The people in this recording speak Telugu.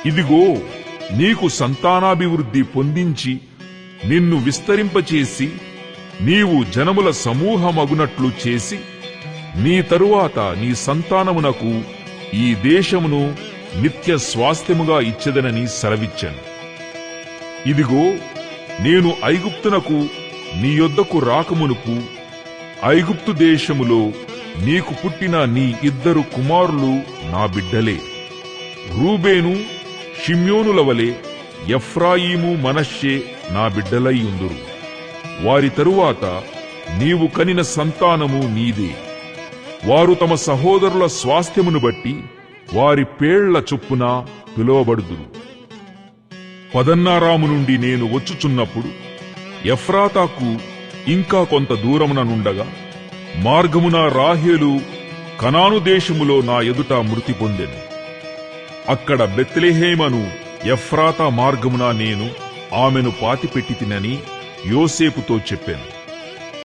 ఇదిగో నీకు సంతానాభివృద్ధి పొందించి నిన్ను విస్తరింపచేసి నీవు జనముల సమూహమగునట్లు చేసి నీ తరువాత నీ సంతానమునకు ఈ దేశమును నిత్య స్వాస్థ్యముగా ఇచ్చెదనని సెలవిచ్చెను. ఇదిగో నేను ఐగుప్తునకు నీ యొద్దకు రాకమునుపు ఐగుప్తు దేశములో నీకు పుట్టిన నీ 2 కుమారులు నా బిడ్డలే. రూబేను షిమ్యోనుల వలె ఎఫ్రాయిము మనష్షే నా బిడ్డలై ఉందురు. వారి తరువాత నీవు కనిన సంతానము నీదే. వారు తమ సహోదరుల స్వాస్థ్యమును బట్టి వారి పేళ్ల చొప్పున పిలువబడుదురు. పదన్నారాము నుండి నేను వచ్చుచున్నప్పుడు ఎఫ్రాతాకు ఇంకా కొంత దూరమున నుండగా మార్గమున రాహేలు కనాను దేశములో నా ఎదుట మృతి పొందెను. అక్కడ బెత్లెహేమను ఎఫ్రాతా మార్గమున నేను ఆమెను పాతిపెట్టి తినని యోసేపుతో చెప్పాను.